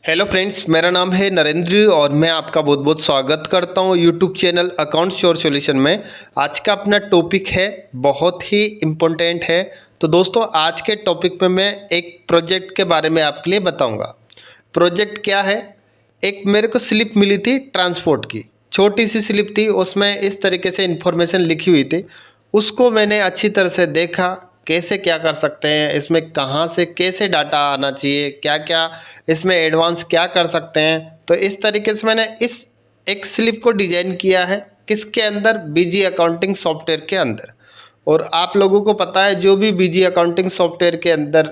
Hello friends, मेरा नाम है नरेंद्र और मैं आपका बहुत बहुत स्वागत करता हूं YouTube channel account sure solution में। आज का अपना टॉपिक है बहुत ही इम्पोर्टेंट है। तो दोस्तों, आज के टॉपिक में मैं एक प्रोजेक्ट के बारे में आपके लिए बताऊंगा। प्रोजेक्ट क्या है? एक मेरे को स्लिप मिली थी ट्रांसपोर्ट की, छोटी सी स्लिप थी, उसमें इस तरीके से इन्फॉर्मेशन लिखी हुई थी। उसको मैंने अच्छी तरह से देखा, कैसे क्या कर सकते हैं इसमें, कहाँ से कैसे डाटा आना चाहिए, क्या क्या इसमें एडवांस क्या कर सकते हैं। तो इस तरीके से मैंने इस एक स्लिप को डिजाइन किया है। किसके अंदर? बीजी अकाउंटिंग सॉफ्टवेयर के अंदर। और आप लोगों को पता है, जो भी बीजी अकाउंटिंग सॉफ्टवेयर के अंदर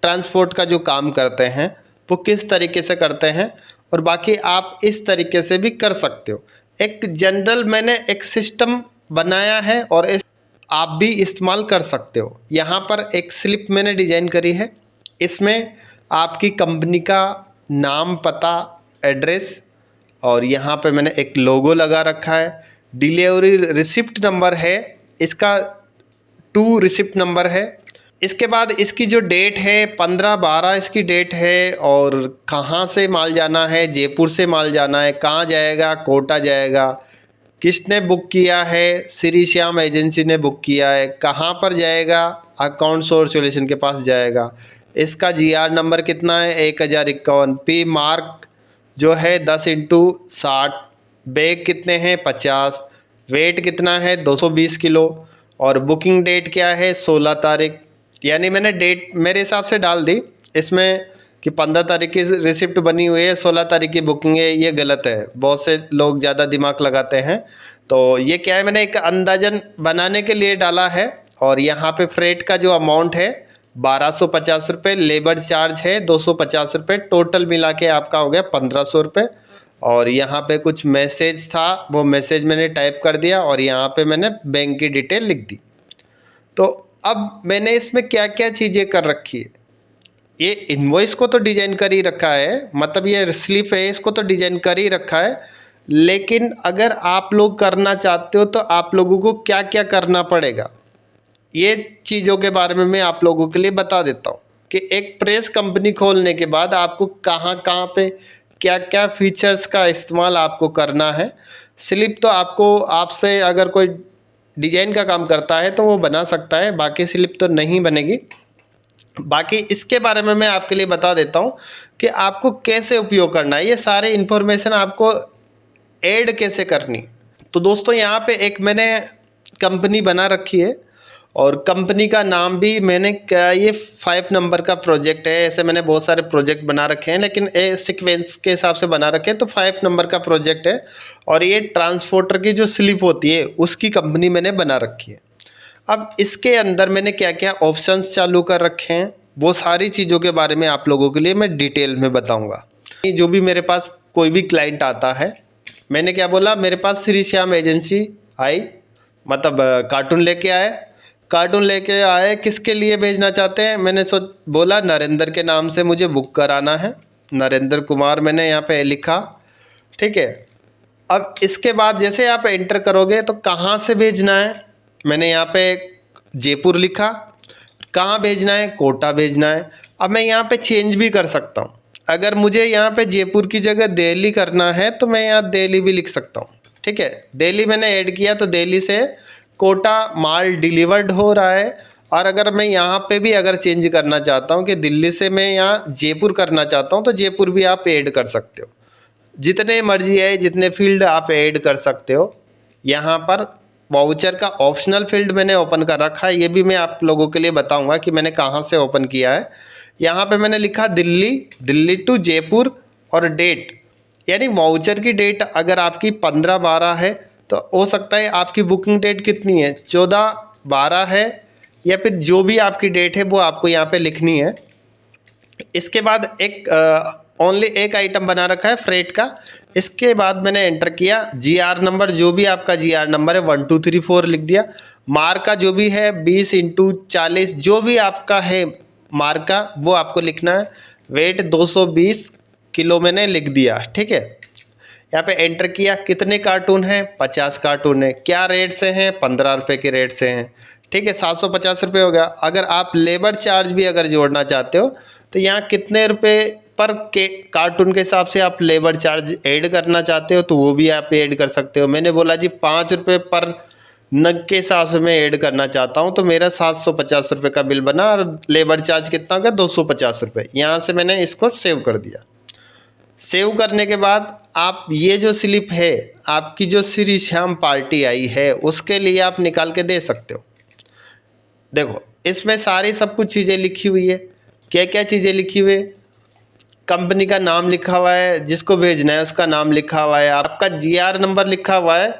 ट्रांसपोर्ट का जो काम करते हैं वो किस तरीके से करते हैं, और बाकी आप इस तरीके से भी कर सकते हो। एक जनरल मैंने एक सिस्टम बनाया है और इस आप भी इस्तेमाल कर सकते हो। यहाँ पर एक स्लिप मैंने डिज़ाइन करी है। इसमें आपकी कंपनी का नाम, पता, एड्रेस, और यहाँ पे मैंने एक लोगो लगा रखा है। डिलीवरी रिसिप्ट नंबर है इसका, 2 रिसिप्ट नंबर है। इसके बाद इसकी जो डेट है 15/12 इसकी डेट है, और कहाँ से माल जाना है, जयपुर से माल जाना है, कहाँ जाएगा, कोटा जाएगा, किसने बुक किया है, श्री श्याम एजेंसी ने बुक किया है, कहाँ पर जाएगा, अकाउंट सोर्स सॉल्यूशन के पास जाएगा। इसका GR नंबर कितना है? 1051। पी मार्क जो है 10x60। बैग कितने हैं? 50। वेट कितना है? 220 किलो। और बुकिंग डेट क्या है? 16 तारीख। यानी मैंने डेट मेरे हिसाब से डाल दी इसमें कि 15 तारीख की रिसिप्ट बनी हुई है, 16 तारीख की बुकिंग है। ये गलत है, बहुत से लोग ज़्यादा दिमाग लगाते हैं। तो ये क्या है, मैंने एक अंदाजन बनाने के लिए डाला है। और यहाँ पे फ्रेट का जो अमाउंट है 1250 रुपये, लेबर चार्ज है 250 रुपये, टोटल मिला के आपका हो गया 1500 रुपये। और यहाँ पे कुछ मैसेज था, वो मैसेज मैंने टाइप कर दिया और यहाँ पे मैंने बैंक की डिटेल लिख दी। तो अब मैंने इसमें क्या क्या चीज़ें कर रखी है। ये इनवॉइस को तो डिजाइन कर ही रखा है, मतलब ये स्लिप है इसको तो डिजाइन कर ही रखा है। लेकिन अगर आप लोग करना चाहते हो तो आप लोगों को क्या क्या करना पड़ेगा, ये चीज़ों के बारे में मैं आप लोगों के लिए बता देता हूँ कि एक प्रेस कंपनी खोलने के बाद आपको कहाँ कहाँ पे क्या क्या फीचर्स का इस्तेमाल आपको करना है। स्लिप तो आपको, आपसे अगर कोई डिजाइन का काम करता है तो वो बना सकता है, बाकी स्लिप तो नहीं बनेगी। बाकी इसके बारे में मैं आपके लिए बता देता हूँ कि आपको कैसे उपयोग करना है, ये सारे इन्फॉर्मेशन आपको ऐड कैसे करनी। तो दोस्तों, यहाँ पे एक मैंने कंपनी बना रखी है और कंपनी का नाम भी मैंने क्या, ये 5 नंबर का प्रोजेक्ट है। ऐसे मैंने बहुत सारे प्रोजेक्ट बना रखे हैं, लेकिन ये सीक्वेंस के हिसाब से बना रखे हैं, तो 5 नंबर का प्रोजेक्ट है। और ये ट्रांसपोर्टर की जो स्लिप होती है उसकी कंपनी मैंने बना रखी है। अब इसके अंदर मैंने क्या क्या ऑप्शंस चालू कर रखे हैं, वो सारी चीज़ों के बारे में आप लोगों के लिए मैं डिटेल में बताऊंगा। जो भी मेरे पास कोई भी क्लाइंट आता है, मैंने क्या बोला, मेरे पास श्री श्याम एजेंसी आई, मतलब कार्टून लेके आए। कार्टून लेके आए, किसके लिए भेजना चाहते हैं? मैंने बोला नरेंद्र के नाम से मुझे बुक कराना है, नरेंद्र कुमार मैंने यहाँ पे लिखा। ठीक है। अब इसके बाद जैसे आप एंटर करोगे तो कहाँ से भेजना है, मैंने यहाँ पे जयपुर लिखा। कहाँ भेजना है? कोटा भेजना है। अब मैं यहाँ पे चेंज भी कर सकता हूँ। अगर मुझे यहाँ पे जयपुर की जगह दिल्ली करना है तो मैं यहाँ दिल्ली भी लिख सकता हूँ। ठीक है, दिल्ली मैंने ऐड किया तो दिल्ली से कोटा माल डिलीवर्ड हो रहा है। और अगर मैं यहाँ पे भी अगर चेंज करना चाहता हूँ कि दिल्ली से मैं यहाँ जयपुर करना चाहता हूँ, तो जयपुर भी आप ऐड कर सकते हो। जितने मर्जी है, जितने फील्ड आप ऐड कर सकते हो। यहाँ पर वाउचर का ऑप्शनल फील्ड मैंने ओपन कर रखा है, ये भी मैं आप लोगों के लिए बताऊंगा कि मैंने कहाँ से ओपन किया है। यहाँ पे मैंने लिखा दिल्ली, दिल्ली टू जयपुर, और डेट, यानी वाउचर की डेट अगर आपकी 15/12 है तो हो सकता है आपकी बुकिंग डेट कितनी है, 14/12 है, या फिर जो भी आपकी डेट है वो आपको यहाँ पे लिखनी है। इसके बाद एक ओनली एक आइटम बना रखा है फ्रेट का। इसके बाद मैंने एंटर किया GR नंबर, जो भी आपका GR नंबर है 1234 लिख दिया। मार्क का जो भी है 20x40, जो भी आपका है मार्क का वो आपको लिखना है। वेट 220 किलो मैंने लिख दिया। ठीक है, यहाँ पे एंटर किया। कितने कार्टून हैं? 50 कार्टून है। क्या रेट से हैं? 15 रुपये के रेट से हैं। ठीक है, 750 रुपये हो गया। अगर आप लेबर चार्ज भी अगर जोड़ना चाहते हो तो यहाँ कितने रुपए पर के कार्टून के हिसाब से आप लेबर चार्ज ऐड करना चाहते हो तो वो भी आप ऐड कर सकते हो। मैंने बोला जी 5 रुपये पर नग के हिसाब से मैं ऐड करना चाहता हूँ, तो मेरा 750 रुपये का बिल बना और लेबर चार्ज कितना का 250 रुपये। यहाँ से मैंने इसको सेव कर दिया। सेव करने के बाद आप ये जो स्लिप है आपकी जो श्री श्याम पार्टी आई है उसके लिए आप निकाल के दे सकते हो। देखो इसमें सारी सब कुछ चीज़ें लिखी हुई है। क्या क्या चीज़ें लिखी हुई है? कंपनी का नाम लिखा हुआ है, जिसको भेजना है उसका नाम लिखा हुआ है, आपका GR नंबर लिखा हुआ है,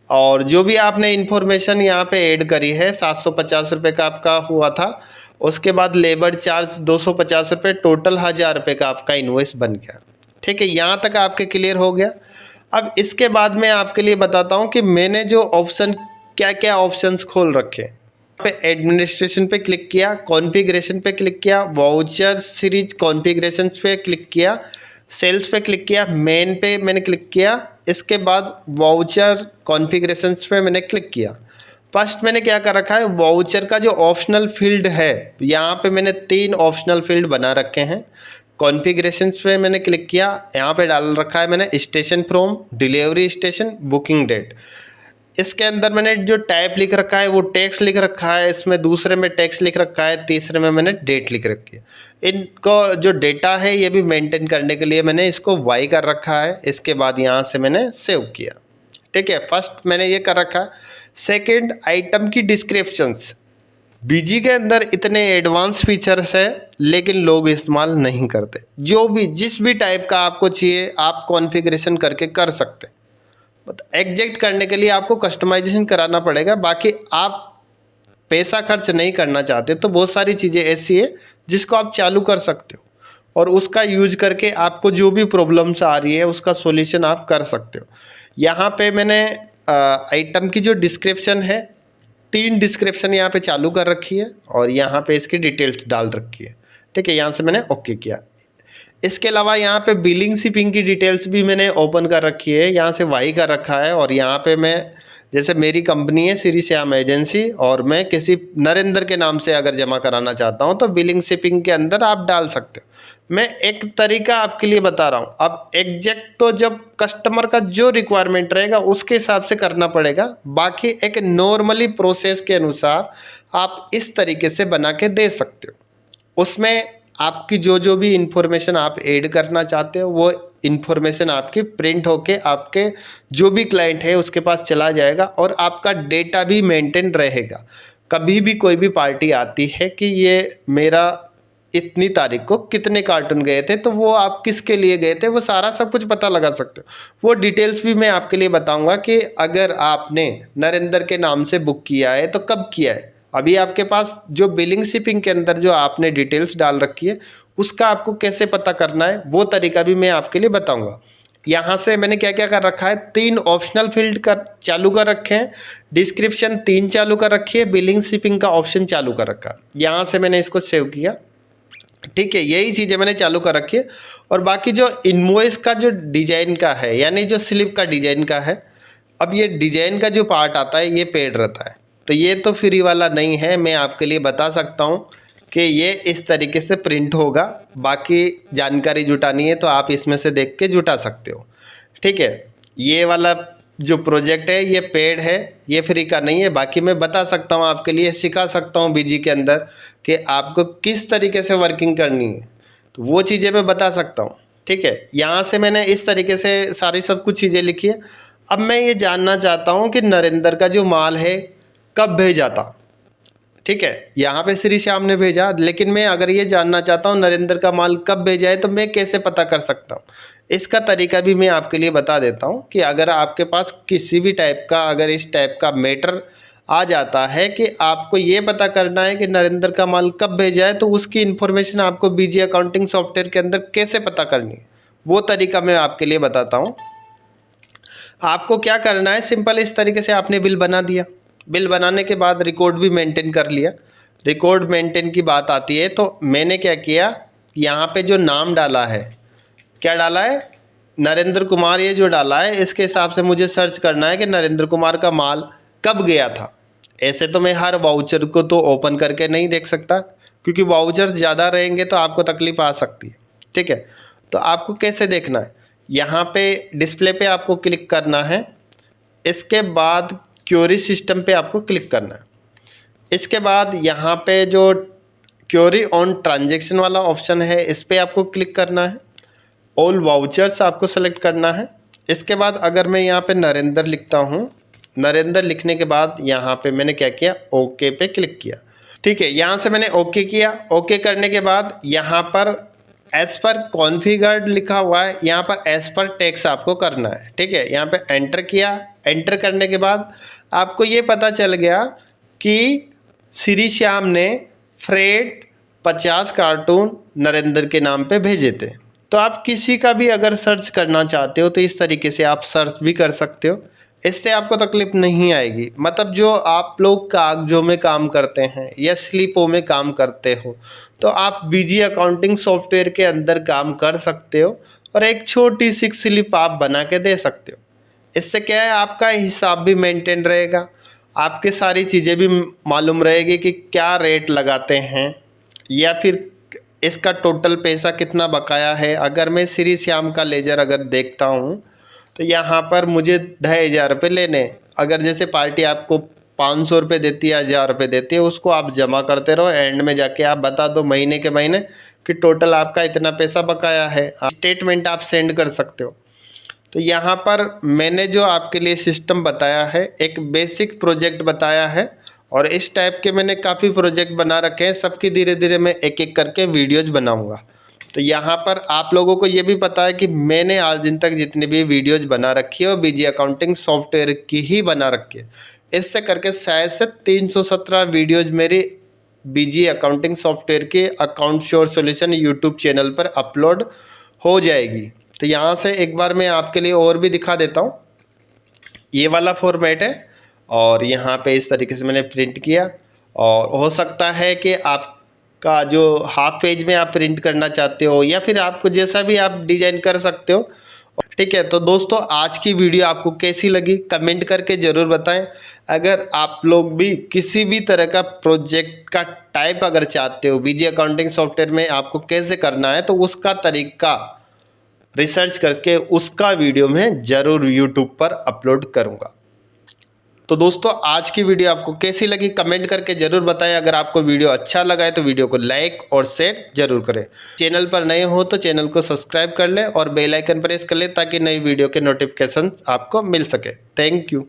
और जो भी आपने इन्फॉर्मेशन यहाँ पे ऐड करी है 750 रुपये का आपका हुआ था। उसके बाद लेबर चार्ज 250 रुपये, टोटल 1000 रुपये का आपका इन्वॉइस बन गया। ठीक है, यहाँ तक आपके क्लियर हो गया। अब इसके बाद मैं आपके लिए बताता हूँ कि मैंने जो ऑप्शन क्या क्या ऑप्शंस खोल रखे। पे एडमिनिस्ट्रेशन पे क्लिक किया, कॉन्फ़िगरेशन पे क्लिक किया, वाउचर सीरीज कॉन्फ़िगरेशंस पे क्लिक किया, सेल्स पे क्लिक किया, मेन पे मैंने क्लिक किया, इसके बाद वाउचर कॉन्फ़िगरेशंस पे मैंने क्लिक किया। फर्स्ट मैंने क्या कर रखा है, वाउचर का जो ऑप्शनल फील्ड है यहाँ पे मैंने 3 ऑप्शनल फील्ड बना रखे हैं। कॉन्फ़िगरेशंस पे मैंने क्लिक किया, यहाँ पे डाल रखा है मैंने station from, delivery station, booking date. इसके अंदर मैंने जो टाइप लिख रखा है वो टेक्स्ट लिख रखा है, इसमें दूसरे में टेक्स्ट लिख रखा है, तीसरे में मैंने डेट लिख रखी है। इनको जो डेटा है ये भी मेंटेन करने के लिए मैंने इसको वाई कर रखा है। इसके बाद यहाँ से मैंने सेव किया। ठीक है, फर्स्ट मैंने ये कर रखा। सेकंड, आइटम की डिस्क्रिप्शंस। बीजी के अंदर इतने एडवांस फीचर्स है लेकिन लोग इस्तेमाल नहीं करते। जो भी जिस भी टाइप का आपको चाहिए आप कॉन्फ़िगरेशन करके कर सकते हैं। एग्जैक्ट करने के लिए आपको कस्टमाइजेशन कराना पड़ेगा। बाकी आप पैसा खर्च नहीं करना चाहते तो बहुत सारी चीज़ें ऐसी है जिसको आप चालू कर सकते हो और उसका यूज करके आपको जो भी प्रॉब्लम्स आ रही है उसका सॉल्यूशन आप कर सकते हो। यहाँ पे मैंने आइटम की जो डिस्क्रिप्शन है 3 डिस्क्रिप्शन यहाँ पे चालू कर रखी है और यहाँ पे इसकी डिटेल्स डाल रखी है। ठीक है, यहाँ से मैंने ओके किया। इसके अलावा यहाँ पे बिलिंग शिपिंग की डिटेल्स भी मैंने ओपन कर रखी है, यहाँ से वाई कर रखा है। और यहाँ पे मैं जैसे मेरी कंपनी है श्री श्याम एजेंसी और मैं किसी नरेंद्र के नाम से अगर जमा कराना चाहता हूँ तो बिलिंग शिपिंग के अंदर आप डाल सकते हो। मैं एक तरीका आपके लिए बता रहा हूँ। अब एग्जैक्ट तो जब कस्टमर का जो रिक्वायरमेंट रहेगा उसके हिसाब से करना पड़ेगा। बाकी एक नॉर्मली प्रोसेस के अनुसार आप इस तरीके से बना के दे सकते हो। उसमें आपकी जो भी इंफॉर्मेशन आप ऐड करना चाहते हो वो इंफॉर्मेशन आपकी प्रिंट होके आपके जो भी क्लाइंट है उसके पास चला जाएगा और आपका डेटा भी मेंटेन रहेगा। कभी भी कोई भी पार्टी आती है कि ये मेरा इतनी तारीख को कितने कार्टून गए थे तो वो आप किसके लिए गए थे वो सारा सब कुछ पता लगा सकते हो। वो डिटेल्स भी मैं आपके लिए बताऊंगा कि अगर आपने नरेंद्र के नाम से बुक किया है तो कब किया है। अभी आपके पास जो बिलिंग शिपिंग के अंदर जो आपने डिटेल्स डाल रखी है उसका आपको कैसे पता करना है वो तरीका भी मैं आपके लिए बताऊंगा। यहाँ से मैंने क्या क्या कर रखा है, 3 ऑप्शनल फील्ड कर चालू कर रखे हैं, डिस्क्रिप्शन 3 चालू कर रखी है, बिलिंग शिपिंग का ऑप्शन चालू कर रखा है। यहाँ से मैंने इसको सेव किया। ठीक है, यही चीज़ें मैंने चालू कर रखी है। और बाकी जो इनवॉइस का जो डिजाइन का है यानी जो स्लिप का डिजाइन का है, अब ये डिजाइन का जो पार्ट आता है ये पेड रहता है तो ये तो फ्री वाला नहीं है। मैं आपके लिए बता सकता हूँ कि ये इस तरीके से प्रिंट होगा। बाकी जानकारी जुटानी है तो आप इसमें से देख के जुटा सकते हो। ठीक है, ये वाला जो प्रोजेक्ट है ये पेड है, ये फ्री का नहीं है। बाकी मैं बता सकता हूँ आपके लिए, सिखा सकता हूँ बीजी के अंदर कि आपको किस तरीके से वर्किंग करनी है तो वो चीज़ें मैं बता सकता हूँ। ठीक है, यहाँ से मैंने इस तरीके से सारी सब कुछ चीज़ें लिखी है। अब मैं ये जानना चाहता हूँ कि नरेंद्र का जो माल है कब भेजा था। ठीक है, यहाँ पे श्री श्याम ने भेजा, लेकिन मैं अगर ये जानना चाहता हूँ नरेंद्र का माल कब भेजा है तो मैं कैसे पता कर सकता हूँ। इसका तरीका भी मैं आपके लिए बता देता हूँ कि अगर आपके पास किसी भी टाइप का अगर इस टाइप का मैटर आ जाता है कि आपको ये पता करना है कि नरेंद्र का माल कब भेजा है तो उसकी इन्फॉर्मेशन आपको बीजी अकाउंटिंग सॉफ्टवेयर के अंदर कैसे पता करनी है वो तरीका मैं आपके लिए बताता हूँ। आपको क्या करना है, सिंपल इस तरीके से आपने बिल बना दिया। बिल बनाने के बाद रिकॉर्ड भी मेंटेन कर लिया। रिकॉर्ड मेंटेन की बात आती है तो मैंने क्या किया, यहाँ पे जो नाम डाला है, क्या डाला है, नरेंद्र कुमार, ये जो डाला है इसके हिसाब से मुझे सर्च करना है कि नरेंद्र कुमार का माल कब गया था। ऐसे तो मैं हर वाउचर को तो ओपन करके नहीं देख सकता क्योंकि वाउचर्स ज़्यादा रहेंगे तो आपको तकलीफ आ सकती है। ठीक है, तो आपको कैसे देखना है, यहाँ पे डिस्प्ले पे आपको क्लिक करना है। इसके बाद क्वेरी सिस्टम पे आपको क्लिक करना है। इसके बाद यहाँ पे जो क्वेरी ऑन ट्रांजैक्शन वाला ऑप्शन है इस पर आपको क्लिक करना है। ऑल वाउचर्स आपको सेलेक्ट करना है। इसके बाद अगर मैं यहाँ पे नरेंद्र लिखता हूँ, नरेंद्र लिखने के बाद यहाँ पे मैंने क्या किया, ओके पे क्लिक किया। ठीक है, यहाँ से मैंने ओके किया। ओके करने के बाद यहाँ पर एज पर कॉन्फ़िगर्ड लिखा हुआ है, यहाँ पर एज पर टैक्स आपको करना है। ठीक है, यहाँ पे एंटर किया। एंटर करने के बाद आपको ये पता चल गया कि श्री श्याम ने फ्रेड 50 कार्टून नरेंद्र के नाम पे भेजे थे। तो आप किसी का भी अगर सर्च करना चाहते हो तो इस तरीके से आप सर्च भी कर सकते हो, इससे आपको तकलीफ नहीं आएगी। मतलब जो आप लोग कागजों में काम करते हैं या स्लिपों में काम करते हो तो आप बीजी अकाउंटिंग सॉफ्टवेयर के अंदर काम कर सकते हो और एक छोटी सी स्लिप आप बना के दे सकते हो। इससे क्या है, आपका हिसाब भी मेंटेन रहेगा, आपके सारी चीज़ें भी मालूम रहेगी कि क्या रेट लगाते हैं या फिर इसका टोटल पैसा कितना बकाया है। अगर मैं श्री श्याम का लेजर अगर देखता हूँ तो यहाँ पर मुझे 2500 रुपये लेने, अगर जैसे पार्टी आपको 500 रुपये देती है, 1000 रुपये देती है, उसको आप जमा करते रहो। एंड में जाके आप बता दो महीने के महीने कि टोटल आपका इतना पैसा बकाया है। स्टेटमेंट आप सेंड कर सकते हो। तो यहाँ पर मैंने जो आपके लिए सिस्टम बताया है, एक बेसिक प्रोजेक्ट बताया है और इस टाइप के मैंने काफ़ी प्रोजेक्ट बना रखे हैं। सबकी धीरे धीरे मैं एक एक करके वीडियोज बनाऊँगा। तो यहाँ पर आप लोगों को ये भी पता है कि मैंने आज दिन तक जितनी भी वीडियोज बना रखी है वो बीजी अकाउंटिंग सॉफ्टवेयर की ही बना रखी है। इससे करके शायद से 317 वीडियोज मेरी बीजी अकाउंटिंग सॉफ्टवेयर के account sure solution YouTube channel पर अपलोड हो जाएगी। तो यहाँ से एक बार मैं आपके लिए और भी दिखा देता हूँ। ये वाला फॉर्मेट है और यहाँ पे इस तरीके से मैंने प्रिंट किया और हो सकता है कि आपका जो हाफ पेज में आप प्रिंट करना चाहते हो या फिर आपको जैसा भी आप डिज़ाइन कर सकते हो। ठीक है, तो दोस्तों आज की वीडियो आपको कैसी लगी कमेंट करके ज़रूर बताएं। अगर आप लोग भी किसी भी तरह का प्रोजेक्ट का टाइप अगर चाहते हो बीजी अकाउंटिंग सॉफ्टवेयर में आपको कैसे करना है तो उसका तरीका रिसर्च करके उसका वीडियो मैं ज़रूर यूट्यूब पर अपलोड करूँगा। तो दोस्तों आज की वीडियो आपको कैसी लगी कमेंट करके ज़रूर बताएं। अगर आपको वीडियो अच्छा लगा है तो वीडियो को लाइक और शेयर ज़रूर करें। चैनल पर नए हो तो चैनल को सब्सक्राइब कर लें और बेल आइकन प्रेस कर लें ताकि नई वीडियो के नोटिफिकेशन आपको मिल सके। Thank you.